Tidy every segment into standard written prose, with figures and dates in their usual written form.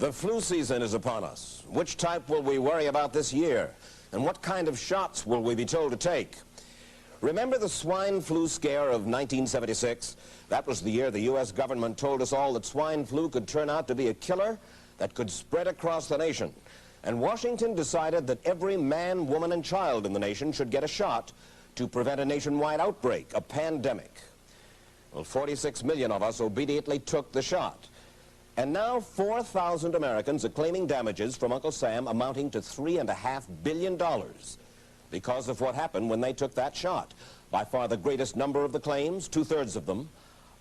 The flu season is upon us. Which type will we worry about this year? And what kind of shots will we be told to take? Remember the swine flu scare of 1976? That was the year the U.S. government told us all that swine flu could turn out to be a killer that could spread across the nation. And Washington decided that every man, woman, and child in the nation should get a shot to prevent a nationwide outbreak, a pandemic. Well, 46 million of us obediently took the shot. And now 4,000 Americans are claiming damages from Uncle Sam amounting to $3.5 billion because of what happened when they took that shot. By far the greatest number of the claims, 2/3 of them,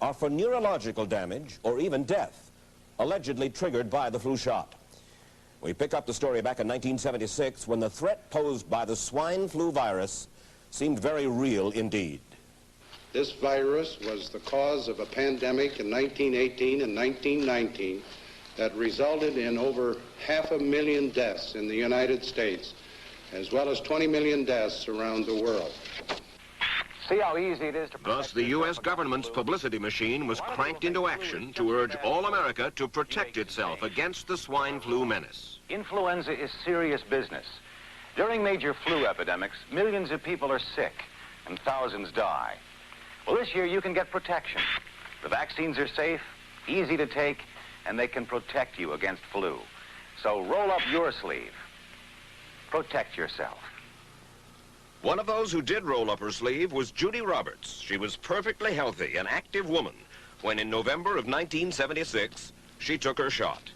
are for neurological damage or even death, allegedly triggered by the flu shot. We pick up the story back in 1976 when the threat posed by the swine flu virus seemed very real indeed. This virus was the cause of a pandemic in 1918 and 1919 that resulted in over 500,000 deaths in the United States, as well as 20 million deaths around the world. See how easy it is to... Thus, the U.S. government's publicity machine was cranked into action to urge all America to protect itself against the swine flu menace. Influenza is serious business. During major flu epidemics, millions of people are sick and thousands die. Well, this year you can get protection. The vaccines are safe, easy to take, and they can protect you against flu. So roll up your sleeve. Protect yourself. One of those who did roll up her sleeve was Judy Roberts. She was perfectly healthy, an active woman, when in November of 1976, she took her shot.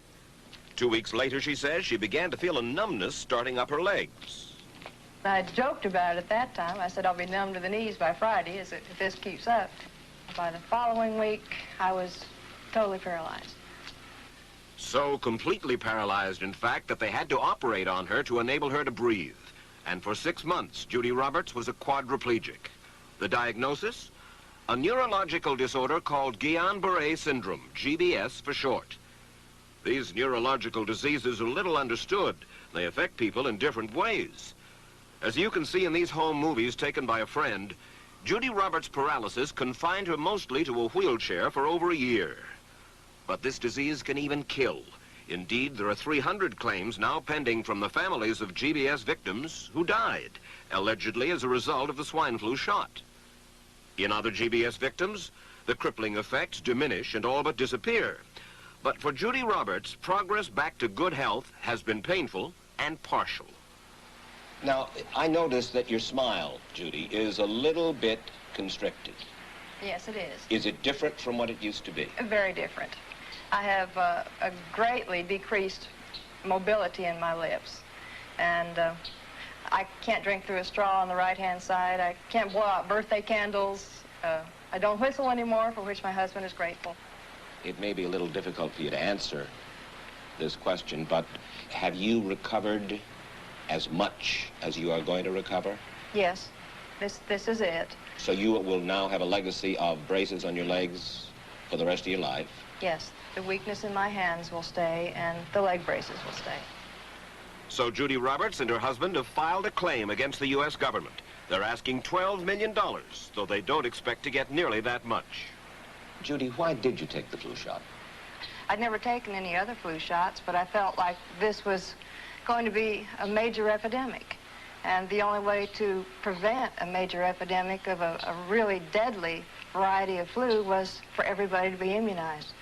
2 weeks later, she says, she began to feel a numbness starting up her legs. I joked about it at that time. I said, I'll be numb to the knees by Friday if this keeps up. By the following week, I was totally paralyzed. So completely paralyzed, in fact, that they had to operate on her to enable her to breathe. And for 6 months, Judy Roberts was a quadriplegic. The diagnosis? A neurological disorder called Guillain-Barré syndrome, GBS for short. These neurological diseases are little understood. They affect people in different ways. As you can see in these home movies taken by a friend, Judy Roberts' paralysis confined her mostly to a wheelchair for over a year. But this disease can even kill. Indeed, there are 300 claims now pending from the families of GBS victims who died, allegedly as a result of the swine flu shot. In other GBS victims, the crippling effects diminish and all but disappear. But for Judy Roberts, progress back to good health has been painful and partial. Now, I noticed that your smile, Judy, is a little bit constricted. Yes, it is. Is it different from what it used to be? Very different. I have a greatly decreased mobility in my lips. And I can't drink through a straw on the right-hand side. I can't blow out birthday candles. I don't whistle anymore, for which my husband is grateful. It may be a little difficult for you to answer this question, but have you recovered as much as you are going to recover? Yes, this is it. So you will now have a legacy of braces on your legs for the rest of your life? Yes, the weakness in my hands will stay and the leg braces will stay. So Judy Roberts and her husband have filed a claim against the U.S. government. They're asking $12 million, though they don't expect to get nearly that much. Judy, why did you take the flu shot? I'd never taken any other flu shots, but I felt like this was going to be a major epidemic. And the only way to prevent a major epidemic of a really deadly variety of flu was for everybody to be immunized.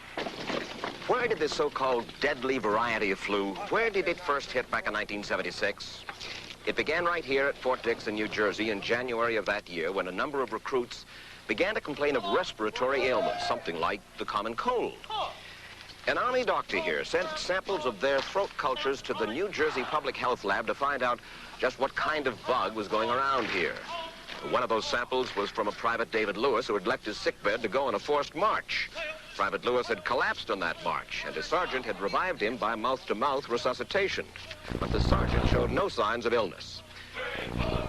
Where did this so-called deadly variety of flu, where did it first hit back in 1976? It began right here at Fort Dix in New Jersey in January of that year when a number of recruits began to complain of respiratory ailments, something like the common cold. An Army doctor here sent samples of their throat cultures to the New Jersey Public Health Lab to find out just what kind of bug was going around here. One of those samples was from a Private David Lewis who had left his sickbed to go on a forced march. Private Lewis had collapsed on that march, and his sergeant had revived him by mouth-to-mouth resuscitation. But the sergeant showed no signs of illness.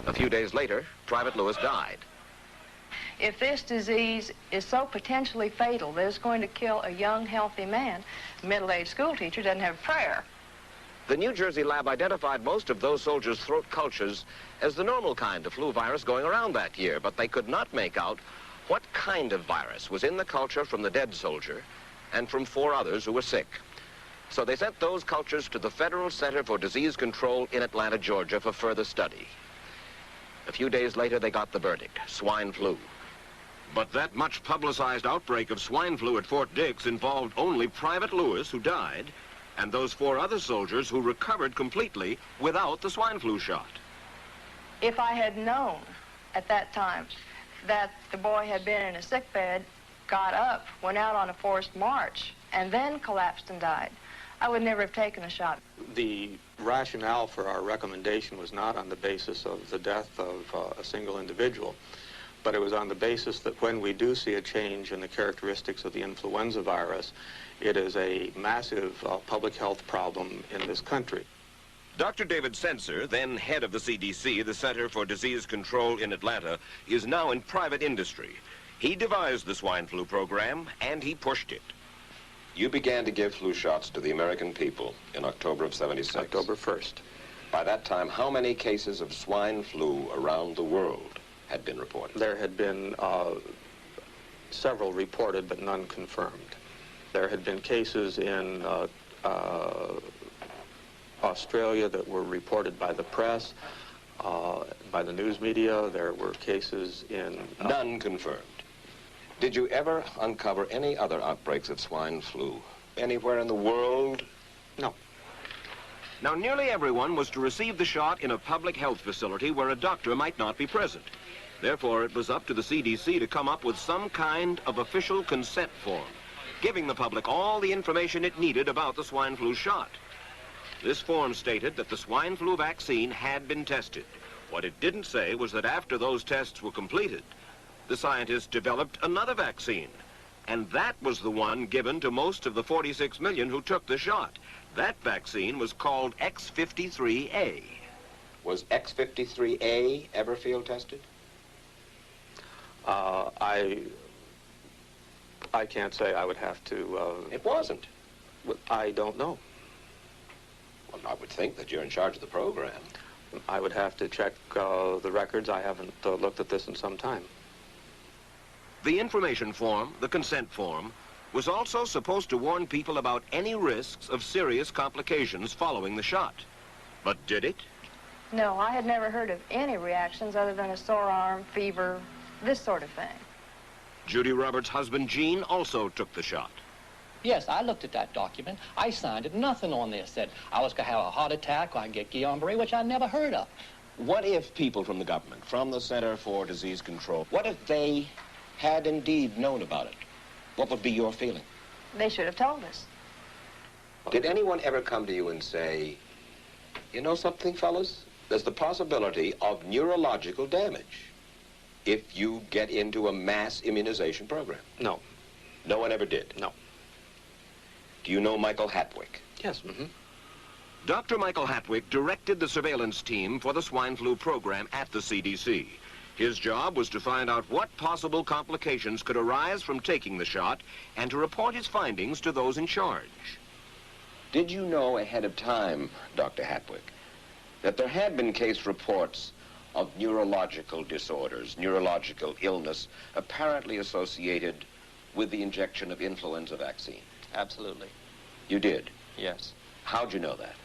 A few days later, Private Lewis died. If this disease is so potentially fatal that it's going to kill a young, healthy man, a middle-aged school teacher doesn't have a prayer. The New Jersey lab identified most of those soldiers' throat cultures as the normal kind of flu virus going around that year, but they could not make out what kind of virus was in the culture from the dead soldier and from 4 others who were sick. So they sent those cultures to the Federal Center for Disease Control in Atlanta, Georgia for further study. A few days later, they got the verdict: swine flu. But that much publicized outbreak of swine flu at Fort Dix involved only Private Lewis, who died, and those 4 other soldiers who recovered completely without the swine flu shot. If I had known at that time that the boy had been in a sick bed, got up, went out on a forced march, and then collapsed and died, I would never have taken a shot. The rationale for our recommendation was not on the basis of the death of a single individual, but it was on the basis that when we do see a change in the characteristics of the influenza virus, it is a massive public health problem in this country. Dr. David Sencer, then head of the CDC, the Center for Disease Control in Atlanta, is now in private industry. He devised the swine flu program, and he pushed it. You began to give flu shots to the American people in October of '76. October 1st. By that time, how many cases of swine flu around the world had been reported? There had been several reported, but none confirmed. There had been cases in Australia that were reported by the press, by the news media. There were cases in... None confirmed. Did you ever uncover any other outbreaks of swine flu anywhere in the world? No. Now, nearly everyone was to receive the shot in a public health facility where a doctor might not be present. Therefore, it was up to the CDC to come up with some kind of official consent form, giving the public all the information it needed about the swine flu shot. This form stated that the swine flu vaccine had been tested. What it didn't say was that after those tests were completed, the scientists developed another vaccine, and that was the one given to most of the 46 million who took the shot. That vaccine was called X53A. Was X53A ever field tested? I can't say. I would have to... It wasn't. I don't know. Well, I would think that you're in charge of the program. I would have to check the records. I haven't looked at this in some time. The information form, the consent form, was also supposed to warn people about any risks of serious complications following the shot. But did it? No, I had never heard of any reactions other than a sore arm, fever, this sort of thing. Judy Roberts' husband, Gene, also took the shot. Yes, I looked at that document. I signed it. Nothing on there said I was going to have a heart attack or I'd get Guillain-Barré, which I never heard of. What if people from the government, from the Center for Disease Control, what if they had indeed known about it? What would be your feeling? They should have told us. Did anyone ever come to you and say, you know something, fellas? There's the possibility of neurological damage if you get into a mass immunization program? No. No one ever did? No. Do you know Michael Hatwick? Yes. Mm-hmm. Dr. Michael Hatwick directed the surveillance team for the swine flu program at the CDC. His job was to find out what possible complications could arise from taking the shot and to report his findings to those in charge. Did you know ahead of time, Dr. Hatwick, that there had been case reports of neurological disorders, neurological illness, apparently associated with the injection of influenza vaccine? Absolutely. You did? Yes. How'd you know that?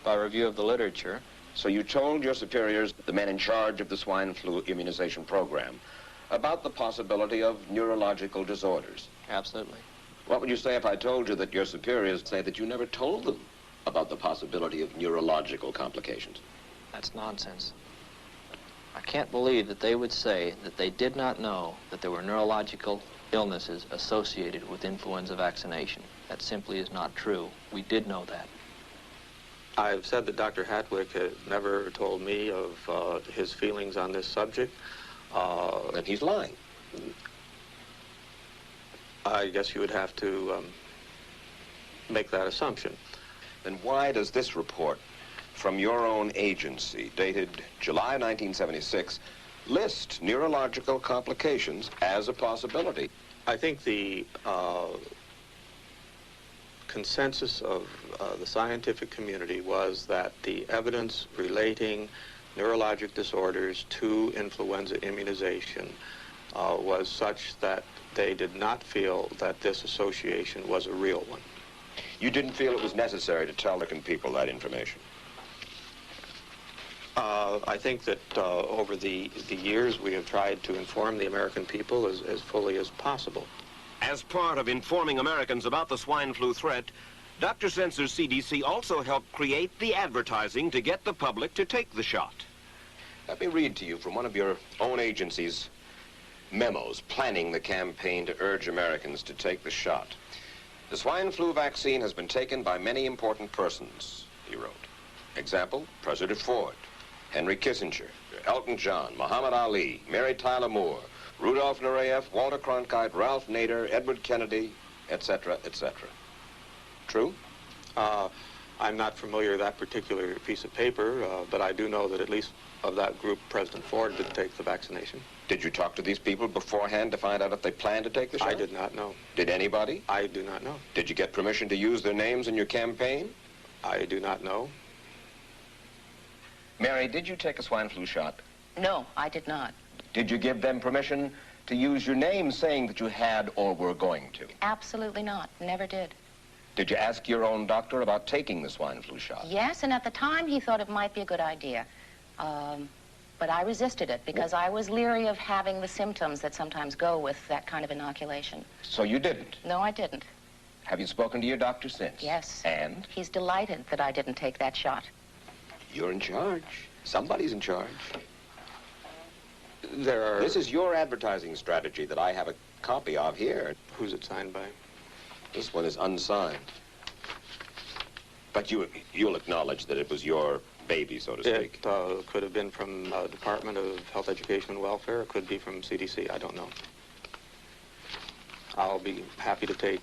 By review of the literature. So you told your superiors, the men in charge of the swine flu immunization program, about the possibility of neurological disorders? Absolutely. What would you say if I told you that your superiors say that you never told them about the possibility of neurological complications? That's nonsense. I can't believe that they would say that they did not know that there were neurological illnesses associated with influenza vaccination. That simply is not true. We did know that. I've said that Dr. Hatwick had never told me of his feelings on this subject. Then he's lying. I guess you would have to make that assumption. Then why does this report from your own agency, dated July 1976, list neurological complications as a possibility? I think the consensus of the scientific community was that the evidence relating neurologic disorders to influenza immunization was such that they did not feel that this association was a real one. You didn't feel it was necessary to tell the people that information? I think that over the years we have tried to inform the American people as fully as possible. As part of informing Americans about the swine flu threat, Dr. Sensor's CDC also helped create the advertising to get the public to take the shot. Let me read to you from one of your own agency's memos planning the campaign to urge Americans to take the shot. The swine flu vaccine has been taken by many important persons, he wrote. Example, President Ford, Henry Kissinger, Elton John, Muhammad Ali, Mary Tyler Moore, Rudolph Nureyev, Walter Cronkite, Ralph Nader, Edward Kennedy, etc., etc. True? I'm not familiar with that particular piece of paper, but I do know that at least of that group, President Ford did take the vaccination. Did you talk to these people beforehand to find out if they planned to take the shot? I did not know. Did anybody? I do not know. Did you get permission to use their names in your campaign? I do not know. Mary, did you take a swine flu shot? No, I did not. Did you give them permission to use your name saying that you had or were going to? Absolutely not. Never did. Did you ask your own doctor about taking the swine flu shot? Yes, and at the time he thought it might be a good idea. But I resisted it because I was leery of having the symptoms that sometimes go with that kind of inoculation. So you didn't? No, I didn't. Have you spoken to your doctor since? Yes. And? He's delighted that I didn't take that shot. You're in charge. Somebody's in charge. This is your advertising strategy that I have a copy of here. Who's it signed by? This one is unsigned. But you'll acknowledge that it was your baby, so to speak. It could have been from Department of Health, Education, and Welfare. It could be from CDC. I don't know. I'll be happy to take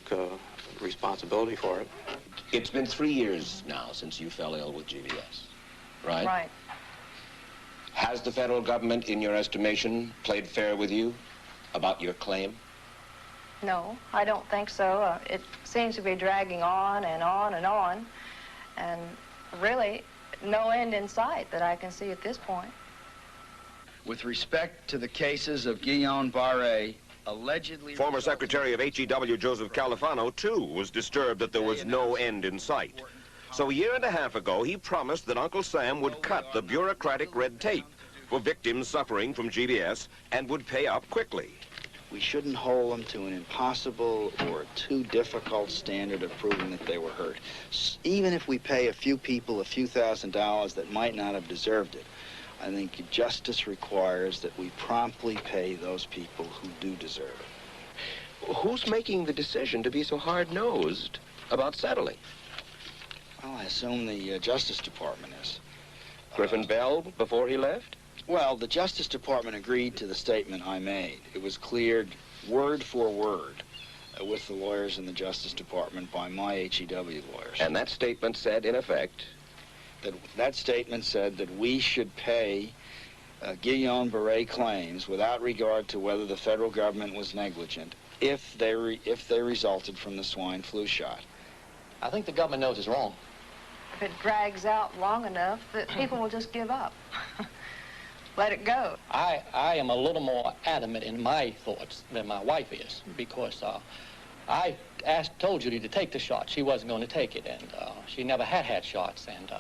responsibility for it. It's been 3 years now since you fell ill with GBS, right? Right. Has the federal government, in your estimation, played fair with you about your claim? No, I don't think so. It seems to be dragging on and on and on, and really no end in sight that I can see at this point. With respect to the cases of Guillain-Barré, allegedly... Former Secretary of HEW Joseph Califano, too, was disturbed that there was no end in sight. So a year and a half ago, he promised that Uncle Sam would cut the bureaucratic red tape for victims suffering from GBS and would pay up quickly. We shouldn't hold them to an impossible or too difficult standard of proving that they were hurt. Even if we pay a few people a few $1,000s that might not have deserved it, I think justice requires that we promptly pay those people who do deserve it. Who's making the decision to be so hard-nosed about settling? Well, I assume the Justice Department is. Griffin Bell before he left? Well, the Justice Department agreed to the statement I made. It was cleared word for word with the lawyers in the Justice Department by my HEW lawyers. And that statement said, in effect? That statement said that we should pay Guillain-Barré claims without regard to whether the federal government was negligent if they resulted from the swine flu shot. I think the government knows it's wrong. If it drags out long enough, that people will just give up. Let it go. I am a little more adamant in my thoughts than my wife is, because I told Judy to take the shot. She wasn't going to take it, and she never had shots, and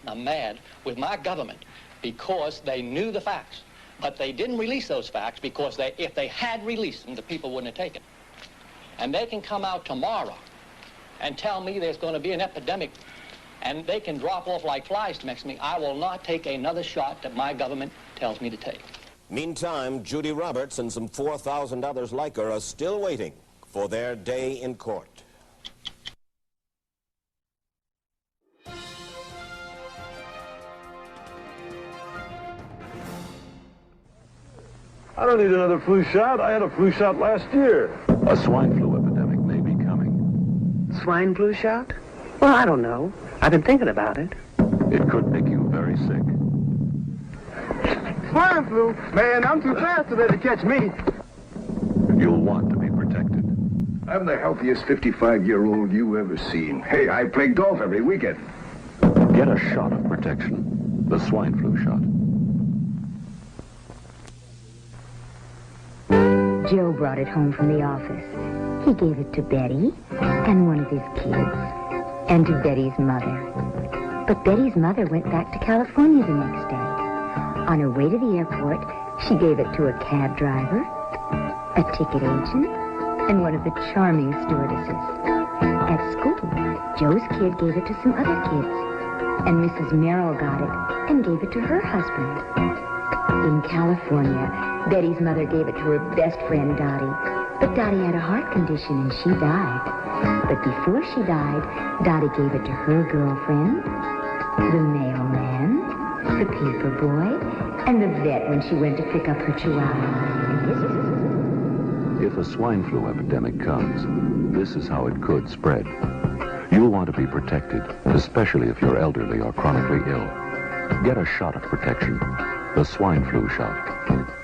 I'm mad with my government because they knew the facts, but they didn't release those facts because if they had released them, the people wouldn't have taken. And they can come out tomorrow and tell me there's going to be an epidemic, and they can drop off like flies next to me. I will not take another shot that my government tells me to take. Meantime, Judy Roberts and some 4,000 others like her are still waiting for their day in court. I don't need another flu shot. I had a flu shot last year. A swine flu epidemic may be coming. Swine flu shot? Well, I don't know. I've been thinking about it. It could make you very sick. Swine flu? Man, I'm too fast today to catch me. You'll want to be protected. I'm the healthiest 55-year-old you ever seen. Hey, I play golf every weekend. Get a shot of protection. The swine flu shot. Joe brought it home from the office. He gave it to Betty and one of his kids. and to Betty's mother. But Betty's mother went back to California the next day. On her way to the airport, she gave it to a cab driver, a ticket agent, and one of the charming stewardesses. At school, Joe's kid gave it to some other kids, and Mrs. Merrill got it and gave it to her husband. In California, Betty's mother gave it to her best friend, Dottie, but Dottie had a heart condition and she died. But before she died, Dottie gave it to her girlfriend, the mailman, the paper boy, and the vet when she went to pick up her chihuahua. If a swine flu epidemic comes, this is how it could spread. You'll want to be protected, especially if you're elderly or chronically ill. Get a shot of protection, the swine flu shot.